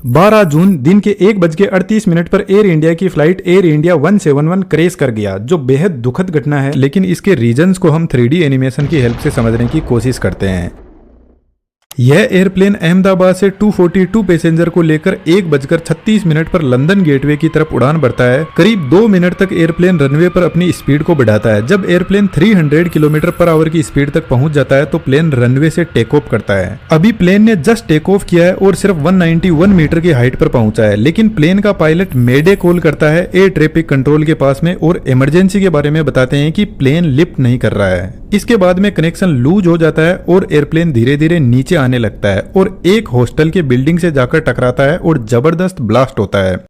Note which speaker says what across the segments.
Speaker 1: 12 जून दिन के 1:38 पर एयर इंडिया की फ्लाइट एयर इंडिया 171 क्रैश कर गया, जो बेहद दुखद घटना है। लेकिन इसके रीजंस को हम 3D एनिमेशन की हेल्प से समझने की कोशिश करते हैं। यह एयरप्लेन अहमदाबाद से 242 पैसेंजर को लेकर 1:36 पर लंदन गेटवे की तरफ उड़ान भरता है। करीब 2 मिनट तक एयरप्लेन रनवे पर अपनी स्पीड को बढ़ाता है। जब एयरप्लेन 300 किलोमीटर पर आवर की स्पीड तक पहुंच जाता है तो प्लेन रनवे से टेक ऑफ करता है। अभी प्लेन ने जस्ट टेक ऑफ किया है और सिर्फ 191 मीटर की हाइट पर पहुंचा है, लेकिन प्लेन का पायलट मेडे कॉल करता है एयर ट्रैफिक कंट्रोल के पास में और इमरजेंसी के बारे में बताते हैं कि प्लेन लिफ्ट नहीं कर रहा है। इसके बाद में कनेक्शन लूज हो जाता है और एयरप्लेन धीरे धीरे नीचे आने लगता है और एक हॉस्टल के बिल्डिंग से जाकर टकराता है और जबरदस्त ब्लास्ट होता है।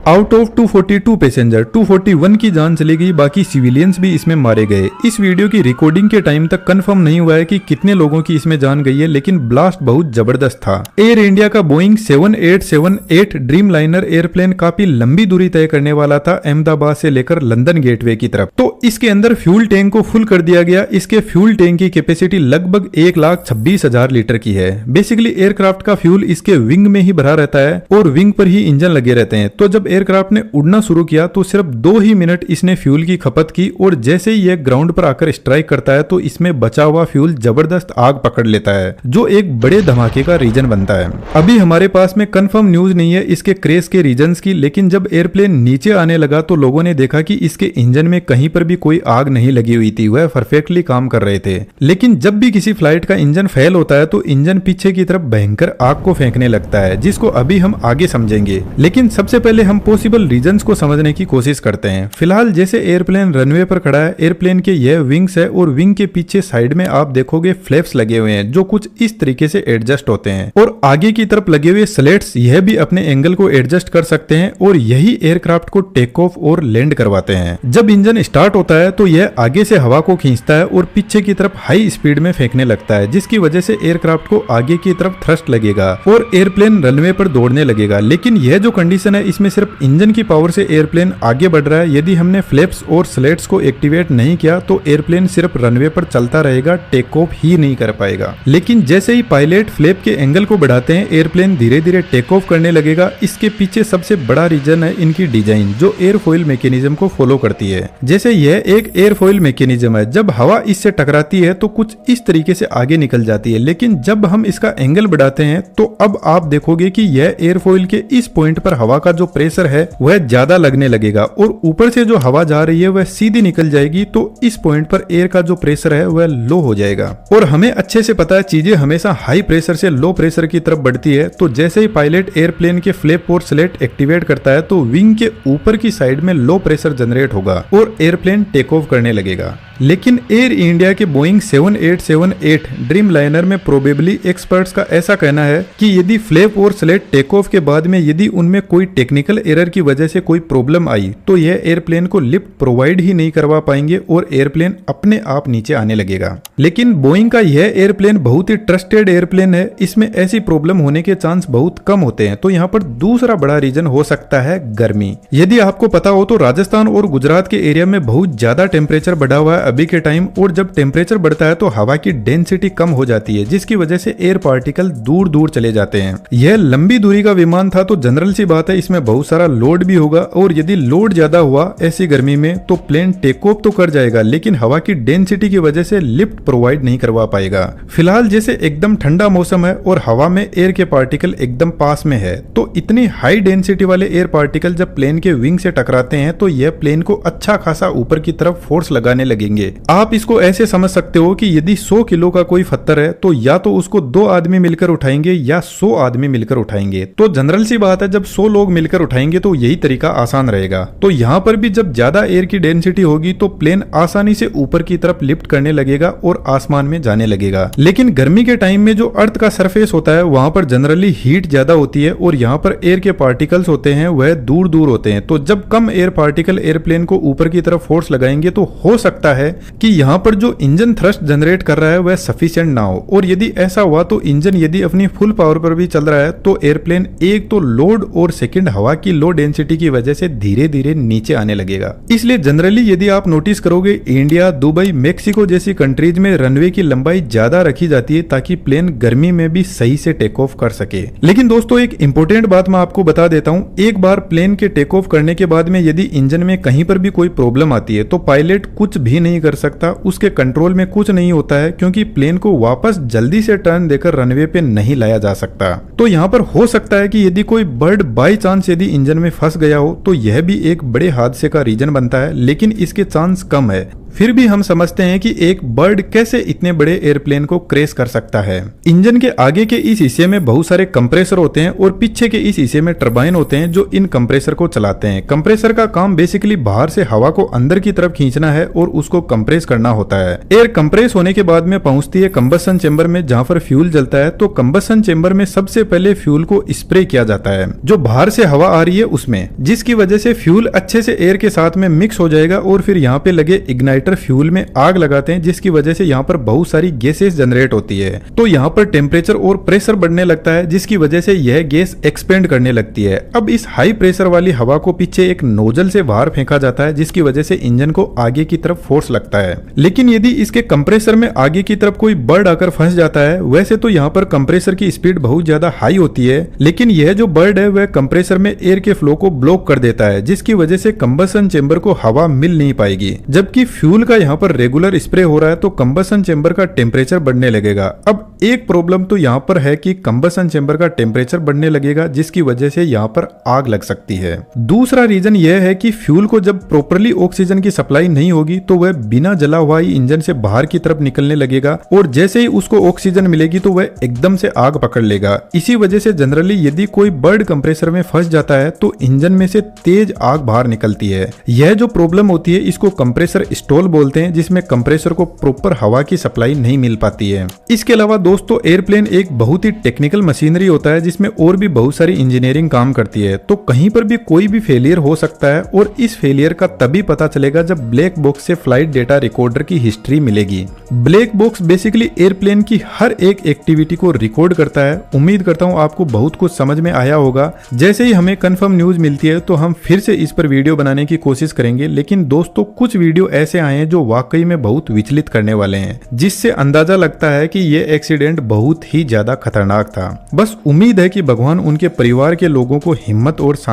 Speaker 1: आउट ऑफ 242 पैसेंजर 241 की जान चली गई, बाकी सिविलियंस भी इसमें मारे गए। इस वीडियो की रिकॉर्डिंग के टाइम तक कंफर्म नहीं हुआ है कि कितने लोगों की इसमें जान गई है, लेकिन ब्लास्ट बहुत जबरदस्त था। एयर इंडिया का बोइंग 7878 ड्रीम लाइनर एयरप्लेन काफी लंबी दूरी तय करने वाला था, अहमदाबाद से लेकर लंदन गेटवे की तरफ। तो इसके अंदर फ्यूल टैंक को फुल कर दिया गया। इसके फ्यूल टैंक की कैपेसिटी लगभग 1,26,000 लीटर की है। बेसिकली एयरक्राफ्ट का फ्यूल इसके विंग में ही भरा रहता है और विंग पर ही इंजन लगे रहते हैं। तो जब एयरक्राफ्ट ने उड़ना शुरू किया तो सिर्फ 2 ही मिनट इसने फ्यूल की खपत की और जैसे ही यह ग्राउंड पर आकर स्ट्राइक करता है तो इसमें बचा हुआ फ्यूल जबरदस्त आग पकड़ लेता है, जो एक बड़े धमाके का रीजन बनता है। अभी हमारे पास में कंफर्म न्यूज नहीं है इसके क्रैश के रीजंस की, लेकिन जब एयरप्लेन नीचे आने लगा तो लोगों ने देखा कि इसके इंजन में कहीं पर भी कोई आग नहीं लगी हुई थी, वह परफेक्टली काम कर रहे थे। लेकिन जब भी किसी फ्लाइट का इंजन फेल होता है तो इंजन पीछे की तरफ भयंकर आग को फेंकने लगता है, जिसको अभी हम आगे समझेंगे। लेकिन सबसे पहले हम पॉसिबल रीजंस को समझने की कोशिश करते हैं। फिलहाल जैसे एयरप्लेन रनवे पर खड़ा है, एयरप्लेन के यह विंग्स है और विंग के पीछे साइड में आप देखोगे फ्लैप्स लगे हुए हैं, जो कुछ इस तरीके से एडजस्ट होते हैं और आगे की तरफ लगे हुए स्लेट्स यह भी अपने एंगल को एडजस्ट कर सकते हैं और यही एयरक्राफ्ट को टेक ऑफ और लैंड करवाते हैं। जब इंजन स्टार्ट होता है तो यह आगे से हवा को खींचता है और पीछे की तरफ हाई स्पीड में फेंकने लगता है, जिसकी वजह से एयरक्राफ्ट को आगे की तरफ थ्रस्ट लगेगा और एयरप्लेन रनवे पर दौड़ने लगेगा। लेकिन यह जो कंडीशन है इसमें सिर्फ इंजन की पावर से एयरप्लेन आगे बढ़ रहा है। यदि हमने फ्लैप्स और स्लेट्स को एक्टिवेट नहीं किया तो एयरप्लेन सिर्फ रनवे पर चलता रहेगा, टेक ऑफ ही नहीं कर पाएगा। लेकिन जैसे ही पायलट फ्लैप के एंगल को बढ़ाते हैं, एयरप्लेन धीरे धीरे टेक ऑफ करने लगेगा। इसके पीछे सबसे बड़ा रीजन है इनकी डिजाइन, जो एयरफॉइल मैकेनिज्म को फॉलो करती है। जैसे यह एक एयरफॉइल मैकेनिज्म है, जब हवा इससे टकराती है तो कुछ इस तरीके से आगे निकल जाती है, लेकिन जब हम इसका एंगल बढ़ाते हैं तो अब आप देखोगे कि यह एयरफॉइल के इस पॉइंट पर हवा का जो प्रेशर है वह ज्यादा लगने लगेगा और ऊपर से जो हवा जा रही है वह सीधी निकल जाएगी। तो इस पॉइंट पर एयर का जो प्रेशर है वह लो हो जाएगा और हमें अच्छे से पता है चीजें हमेशा हाई प्रेशर से लो प्रेशर की तरफ बढ़ती है। तो जैसे ही पायलट एयरप्लेन के फ्लैप और स्लेट एक्टिवेट करता है तो विंग के ऊपर की साइड में लो प्रेशर जनरेट होगा और एयरप्लेन टेक ऑफ करने लगेगा। लेकिन एयर इंडिया के बोइंग 7878 ड्रीम लाइनर में प्रोबेबली एक्सपर्ट्स का ऐसा कहना है कि यदि फ्लैप और स्लेट टेक ऑफ के बाद में यदि उनमें कोई टेक्निकल एरर की वजह से कोई प्रॉब्लम आई तो यह एयरप्लेन को लिफ्ट प्रोवाइड ही नहीं करवा पाएंगे और एयरप्लेन अपने आप नीचे आने लगेगा। लेकिन बोइंग का यह एयरप्लेन बहुत ही ट्रस्टेड एयरप्लेन है, इसमें ऐसी प्रॉब्लम होने के चांस बहुत कम होते हैं। तो यहाँ पर दूसरा बड़ा रीजन हो सकता है गर्मी। यदि आपको पता हो तो राजस्थान और गुजरात के एरिया में बहुत ज्यादा टेम्परेचर बढ़ा हुआ है अभी के टाइम, और जब टेम्परेचर बढ़ता है तो हवा की डेंसिटी कम हो जाती है, जिसकी वजह से एयर पार्टिकल दूर दूर चले जाते हैं। यह लंबी दूरी का विमान था तो जनरल सी बात है इसमें बहुत सारा लोड भी होगा और यदि लोड ज्यादा हुआ ऐसी गर्मी में तो प्लेन टेक ऑफ तो कर जाएगा, लेकिन हवा की डेंसिटी की वजह से लिफ्ट प्रोवाइड नहीं करवा पाएगा। फिलहाल जैसे एकदम ठंडा मौसम है और हवा में एयर के पार्टिकल एकदम पास में है, तो इतनी हाई डेंसिटी वाले एयर पार्टिकल जब प्लेन के विंग से टकराते हैं तो यह प्लेन को अच्छा खासा ऊपर की तरफ फोर्स लगाने लगेंगे। आप इसको ऐसे समझ सकते हो कि यदि 100 किलो का कोई पत्थर है तो या तो उसको 2 आदमी मिलकर उठाएंगे या 100 आदमी मिलकर उठाएंगे। तो जनरल सी बात है जब 100 लोग मिलकर उठाएंगे तो यही तरीका आसान रहेगा। तो यहाँ पर भी जब ज्यादा एयर की डेंसिटी होगी तो प्लेन आसानी से ऊपर की तरफ लिफ्ट करने लगेगा और आसमान में जाने लगेगा। लेकिन गर्मी के टाइम में जो अर्थ का सरफेस होता है वहां पर जनरली हीट ज्यादा होती है और यहाँ पर एयर के पार्टिकल्स होते हैं वह दूर दूर होते हैं। तो जब कम एयर पार्टिकल एयरप्लेन को ऊपर की तरफ फोर्स लगाएंगे तो हो सकता है कि यहाँ पर जो इंजन थ्रस्ट जनरेट कर रहा है वह सफिशिएंट ना हो, और यदि ऐसा हुआ तो इंजन यदि अपनी फुल पावर पर भी चल रहा है तो एयरप्लेन एक तो लोड और सेकंड हवा की लो डेंसिटी की वजह से धीरे धीरे नीचे आने लगेगा। इसलिए जनरली यदि आप नोटिस करोगे इंडिया, दुबई, मेक्सिको जैसी कंट्रीज में रनवे की लंबाई ज्यादा रखी जाती है ताकि प्लेन गर्मी में भी सही से टेक ऑफ कर सके। लेकिन दोस्तों एक इंपॉर्टेंट बात मैं आपको बता देता हूं, एक बार प्लेन के टेक ऑफ करने के बाद में यदि इंजन में कहीं पर भी कोई प्रॉब्लम आती है तो पायलट कुछ भी नहीं कर सकता, उसके कंट्रोल में कुछ नहीं होता है, क्योंकि प्लेन को वापस जल्दी से टर्न देकर रनवे पे नहीं लाया जा सकता। तो यहाँ पर हो सकता है कि यदि कोई बर्ड बाई चांस यदि इंजन में फंस गया हो तो यह भी एक बड़े हादसे का रीजन बनता है, लेकिन इसके चांस कम है। फिर भी हम समझते हैं कि एक बर्ड कैसे इतने बड़े एयरप्लेन को क्रैश कर सकता है। इंजन के आगे के इस हिस्से में बहुत सारे कंप्रेसर होते हैं और पीछे के इस हिस्से में टरबाइन होते हैं जो इन कंप्रेसर को चलाते हैं। कंप्रेसर का काम बेसिकली बाहर से हवा को अंदर की तरफ खींचना है और उसको कंप्रेस करना होता है। एयर कंप्रेस होने के बाद में पहुंचती है कंबशन चेंबर में, जहां पर फ्यूल जलता है। तो कंबशन चेंबर में सबसे पहले फ्यूल को स्प्रे किया जाता है जो बाहर से हवा आ रही है उसमें, जिसकी वजह से फ्यूल अच्छे से एयर के साथ में मिक्स हो जाएगा और फिर यहाँ पे लगे इग्नाइटर फ्यूल में आग लगाते हैं, जिसकी वजह से यहाँ पर बहुत सारी गैसेस जनरेट होती है। तो यहाँ पर टेम्परेचर और प्रेशर बढ़ने लगता है, जिसकी वजह से यह गैस एक्सपेंड करने लगती है। अब इस हाई प्रेशर वाली हवा को पीछे एक नोजल से बाहर फेंका जाता है, जिसकी वजह से इंजन को आगे की तरफ फोर्स लगता है। लेकिन यदि इसके कंप्रेसर में आगे की तरफ कोई बर्ड आकर फंस जाता है, वैसे तो यहाँ पर कंप्रेसर की स्पीड बहुत ज्यादा हाई होती है, लेकिन यह जो बर्ड है वह कंप्रेसर में एयर के फ्लो को ब्लॉक कर देता है, जिसकी वजह से कंबशन चेंबर को हवा मिल नहीं पाएगी। जबकि फ्यूल का यहाँ पर रेगुलर स्प्रे हो रहा है तो कंबशन चेंबर का टेम्परेचर बढ़ने लगेगा। अब एक प्रॉब्लम तो यहाँ पर है कि कंबशन चेंबर का टेम्परेचर बढ़ने लगेगा, जिसकी वजह से यहाँ पर आग लग सकती है। दूसरा रीजन यह है कि फ्यूल को जब प्रॉपरली ऑक्सीजन की सप्लाई नहीं होगी तो वह बिना जला हुआ ही इंजन से बाहर की तरफ निकलने लगेगा और जैसे ही उसको ऑक्सीजन मिलेगी तो वह एकदम से आग पकड़ लेगा। इसी वजह से जनरली यदि कोई बर्ड कंप्रेसर में फंस जाता है तो इंजन में से तेज आग बाहर निकलती है। यह जो प्रॉब्लम होती है इसको कंप्रेसर स्टॉल बोलते हैं, जिसमें कंप्रेसर को प्रॉपर हवा की सप्लाई नहीं मिल पाती है। इसके अलावा दोस्तों एयरप्लेन एक बहुत ही टेक्निकल मशीनरी होता है, जिसमें और भी बहुत सारी इंजीनियरिंग काम करती है। तो कहीं पर भी कोई भी फेलियर हो सकता है और इस फेलियर का तभी पता चलेगा जब ब्लैक बॉक्स से फ्लाइट डेटा रिकॉर्डर की हिस्ट्री मिलेगी। ब्लैक बॉक्स बेसिकली एयरप्लेन की हर एक एक्टिविटी को रिकॉर्ड करता है। उम्मीद करता हूँ आपको बहुत कुछ समझ में आया होगा। जैसे ही हमें कंफर्म न्यूज मिलती है तो हम फिर से इस पर वीडियो बनाने की कोशिश करेंगे, लेकिन दोस्तों कुछ वीडियो ऐसे आए हैं जो वाकई में बहुत विचलित करने वाले हैं, जिससे अंदाजा लगता है कि ये एक्सीडेंट बहुत ही ज्यादा खतरनाक था। बस उम्मीद है कि भगवान उनके परिवार के लोगों को हिम्मत और शांति